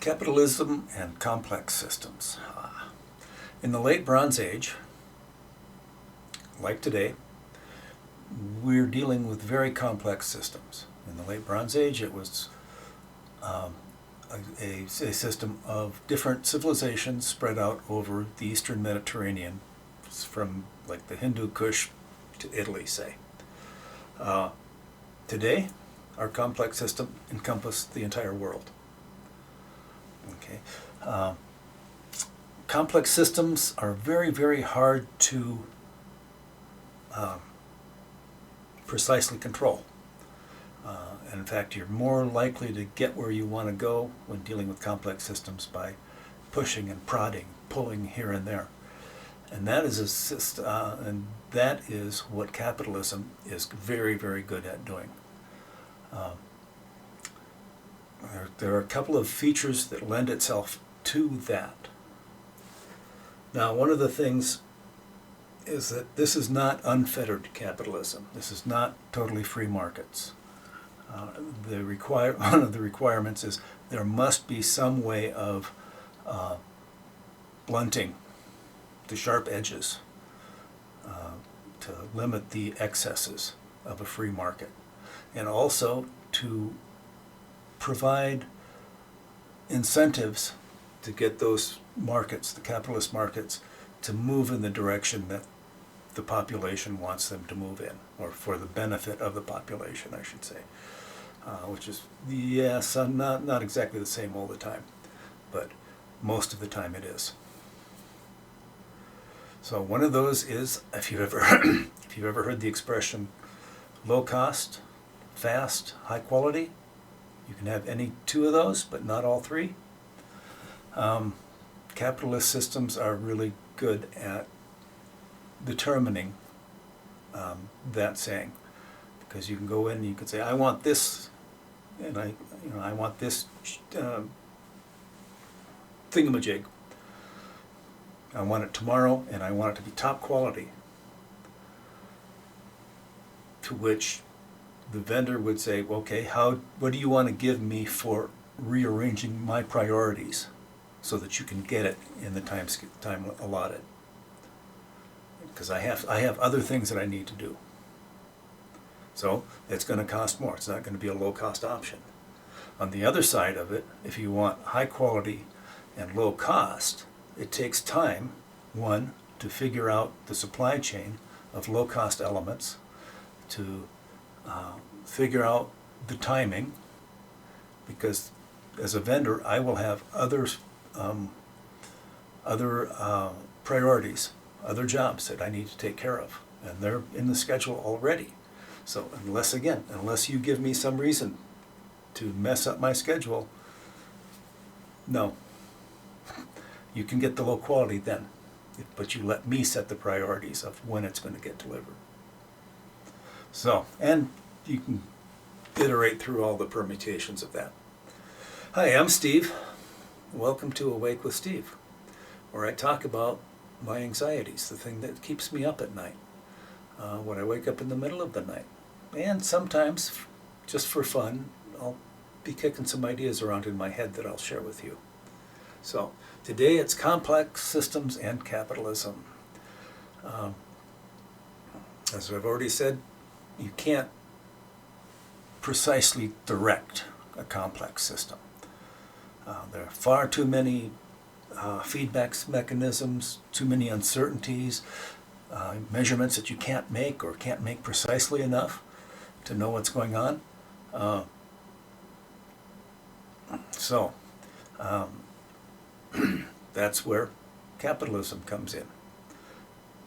Capitalism and complex systems. In the late Bronze Age, like today, we're dealing with very complex systems. In the late Bronze Age, it was a system of different civilizations spread out over the Eastern Mediterranean, from like the Hindu Kush to Italy, say. Today, our complex system encompasses the entire world. Okay. Complex systems are very, very hard to precisely control. And in fact, you're more likely to get where you want to go when dealing with complex systems by pushing and prodding, pulling here and there. And that is what capitalism is very, very good at doing. There are a couple of features that lend itself to that. Now, one of the things is that this is not unfettered capitalism. This is not totally free markets. One of the requirements is there must be some way of blunting the sharp edges to limit the excesses of a free market, and also to provide incentives to get those markets, the capitalist markets, to move in the direction that the population wants them to move in, or for the benefit of the population, I should say. Which is, yes, not exactly the same all the time, but most of the time it is. So one of those is, if you've ever heard the expression low cost, fast, high quality, you can have any two of those, but not all three. Capitalist systems are really good at determining that saying, because you can go in and you can say, I want this, and I want this thingamajig. I want it tomorrow, and I want it to be top quality. To which the vendor would say, okay, what do you want to give me for rearranging my priorities so that you can get it in the time allotted? Because I have other things that I need to do. So it's going to cost more. It's not going to be a low-cost option. On the other side of it, if you want high quality and low cost, it takes time, one, to figure out the supply chain of low-cost elements, to figure out the timing, because as a vendor, I will have other priorities, other jobs that I need to take care of, and they're in the schedule already. So unless you give me some reason to mess up my schedule, no. You can get the low quality then, but you let me set the priorities of when it's going to get delivered. So, and you can iterate through all the permutations of that. Hi, I'm Steve. Welcome to Awake with Steve, where I talk about my anxieties, the thing that keeps me up at night, when I wake up in the middle of the night. And sometimes, just for fun, I'll be kicking some ideas around in my head that I'll share with you. So, today it's complex systems and capitalism. As I've already said, you can't precisely direct a complex system. There are far too many feedback mechanisms, too many uncertainties, measurements that you can't make or can't make precisely enough to know what's going on. That's where capitalism comes in,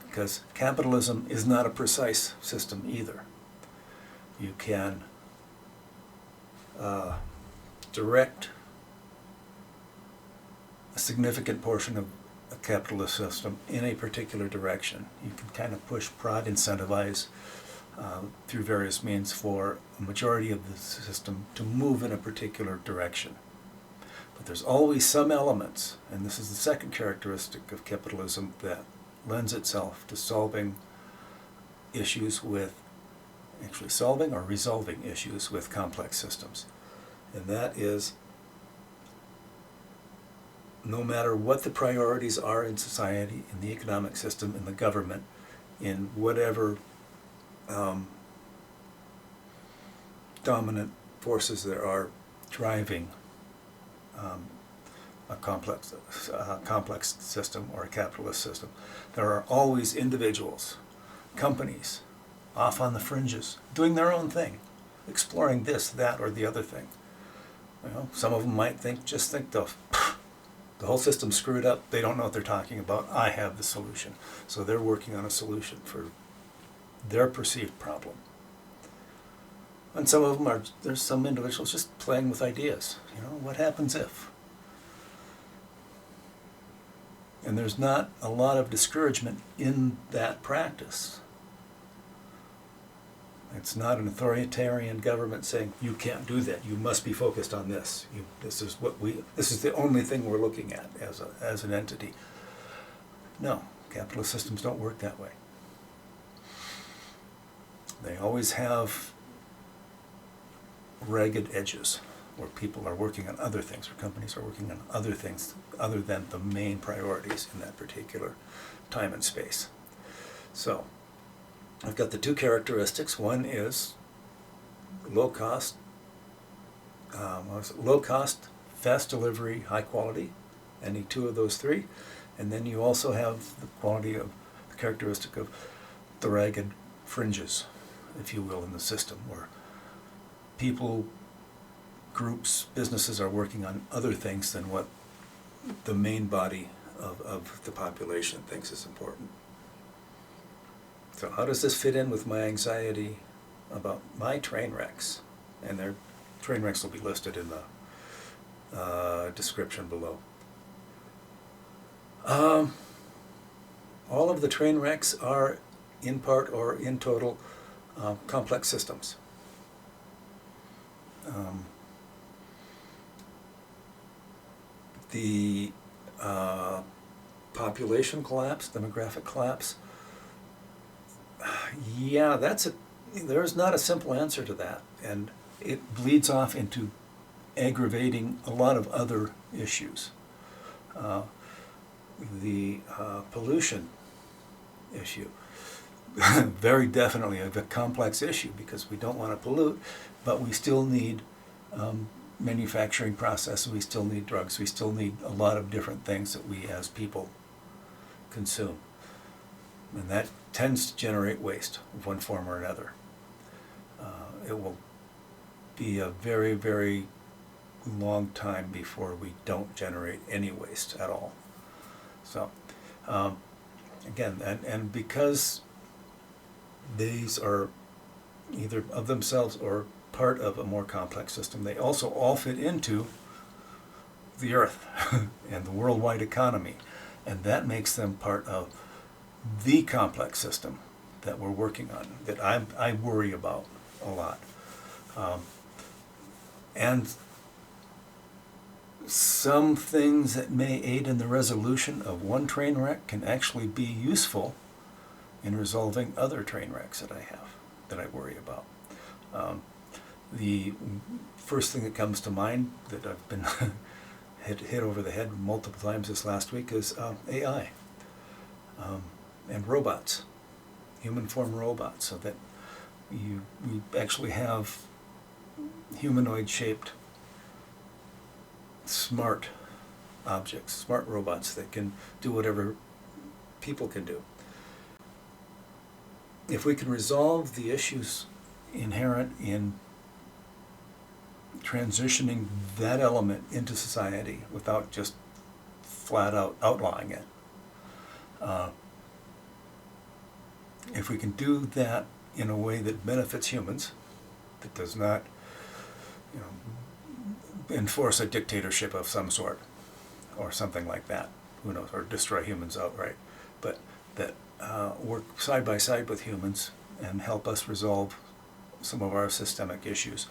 because capitalism is not a precise system either. You can direct a significant portion of a capitalist system in a particular direction. You can kind of push, prod, incentivize through various means for a majority of the system to move in a particular direction. But there's always some elements, and this is the second characteristic of capitalism that lends itself to solving issues with, actually solving or resolving issues with complex systems. And that is no matter what the priorities are in society, in the economic system, in the government, in whatever dominant forces there are driving a complex system or a capitalist system, there are always individuals, companies, off on the fringes, doing their own thing, exploring this, that, or the other thing. You know, some of them might think the whole system's screwed up, they don't know what they're talking about, I have the solution. So they're working on a solution for their perceived problem. And some of them there's some individuals just playing with ideas. You know, what happens if? And there's not a lot of discouragement in that practice. It's not an authoritarian government saying, you can't do that, you must be focused on this. This is the only thing we're looking at as an entity. No, capitalist systems don't work that way. They always have ragged edges where people are working on other things, or companies are working on other things other than the main priorities in that particular time and space. So, I've got the two characteristics. One is low cost, fast delivery, high quality, any two of those three. And then you also have the quality of the characteristic of the ragged fringes, if you will, in the system, where people, groups, businesses are working on other things than what the main body of the population thinks is important. So how does this fit in with my anxiety about my train wrecks? And their train wrecks will be listed in the description below. All of the train wrecks are in part or in total complex systems. The population collapse, demographic collapse, yeah, there's not a simple answer to that, and it bleeds off into aggravating a lot of other issues. The pollution issue, very definitely a complex issue, because we don't want to pollute, but we still need manufacturing process, we still need drugs, we still need a lot of different things that we as people consume. And that tends to generate waste of one form or another. It will be a very, very long time before we don't generate any waste at all. So, again, and because these are either of themselves or part of a more complex system, they also all fit into the Earth and the worldwide economy, and that makes them part of the complex system that we're working on, that I worry about a lot. And some things that may aid in the resolution of one train wreck can actually be useful in resolving other train wrecks that I have, that I worry about. The first thing that comes to mind that I've been hit over the head multiple times this last week is AI and robots, human form robots, so that we actually have humanoid-shaped smart objects, smart robots that can do whatever people can do. If we can resolve the issues inherent in transitioning that element into society without just flat out outlawing it, if we can do that in a way that benefits humans, that does not, enforce a dictatorship of some sort, or something like that, who knows, or destroy humans outright, but that work side by side with humans and help us resolve some of our systemic issues.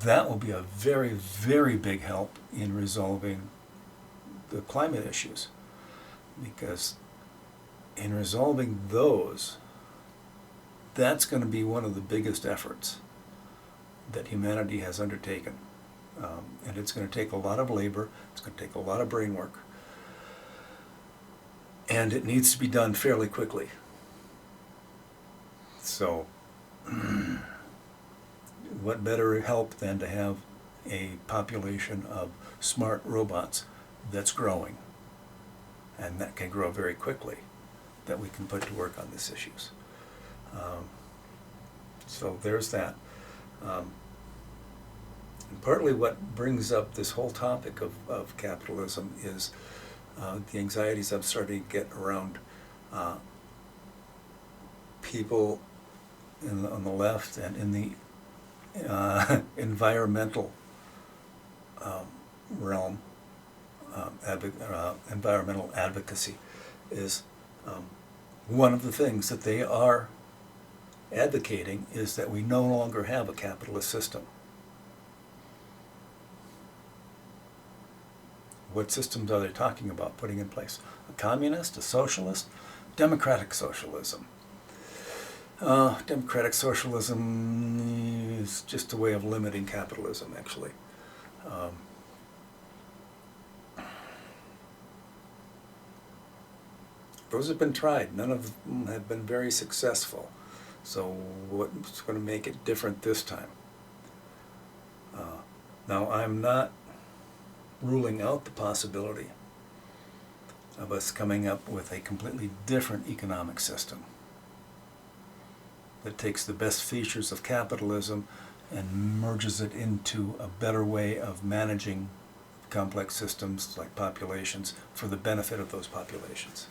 That will be a very, very big help in resolving the climate issues, because in resolving those, that's going to be one of the biggest efforts that humanity has undertaken And it's going to take a lot of labor, it's going to take a lot of brain work, and it needs to be done fairly quickly. So, what better help than to have a population of smart robots that's growing, and that can grow very quickly, that we can put to work on these issues. So there's that. And partly what brings up this whole topic of capitalism is the anxieties I'm starting to get around people on the left and in the environmental realm, environmental advocacy is one of the things that they are advocating is that we no longer have a capitalist system. What systems are they talking about putting in place? A communist, a socialist, democratic socialism. Democratic socialism is just a way of limiting capitalism, actually. Those have been tried. None of them have been very successful. So what's going to make it different this time? Now, I'm not ruling out the possibility of us coming up with a completely different economic system that takes the best features of capitalism and merges it into a better way of managing complex systems like populations for the benefit of those populations.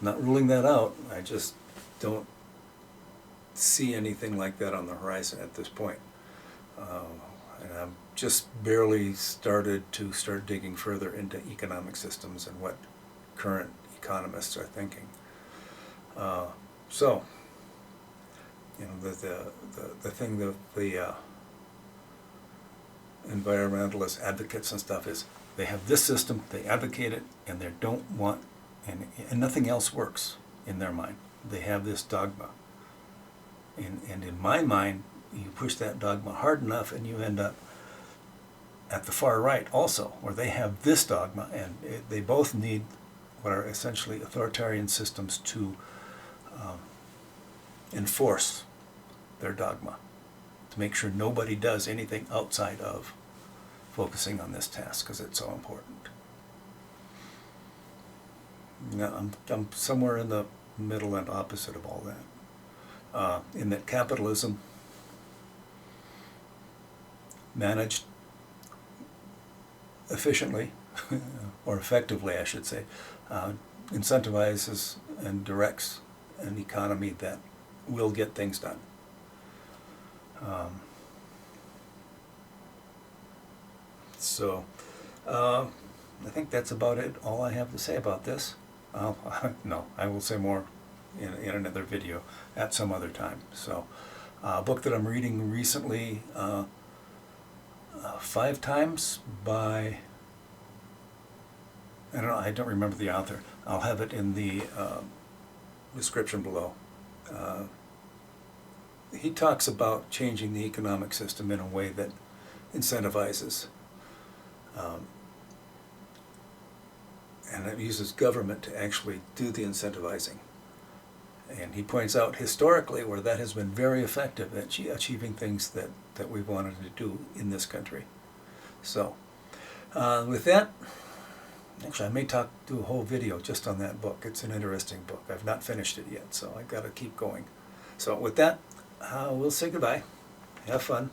I'm not ruling that out, I just don't see anything like that on the horizon at this point. And I've just barely started digging further into economic systems and what current economists are thinking. So, you know, the thing that the environmentalist advocates and stuff is they have this system, they advocate it, and they don't want, and nothing else works in their mind. They have this dogma. And in my mind, you push that dogma hard enough and you end up at the far right also, where they have this dogma, and they both need what are essentially authoritarian systems to enforce their dogma, to make sure nobody does anything outside of focusing on this task because it's so important. Now, I'm somewhere in the middle and opposite of all that. In that capitalism, managed efficiently, or effectively I should say, incentivizes and directs an economy that will get things done. I think that's about it, all I have to say about this. No, I will say more in another video at some other time. So, a book that I'm reading recently 5 times by, I don't remember the author. I'll have it in the description below. He talks about changing the economic system in a way that incentivizes and it uses government to actually do the incentivizing. And he points out historically where that has been very effective at achieving things that we wanted to do in this country. So, with that, actually I may do a whole video just on that book. It's an interesting book. I've not finished it yet, so I've got to keep going. So with that, we'll say goodbye. Have fun.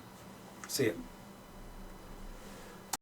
See you.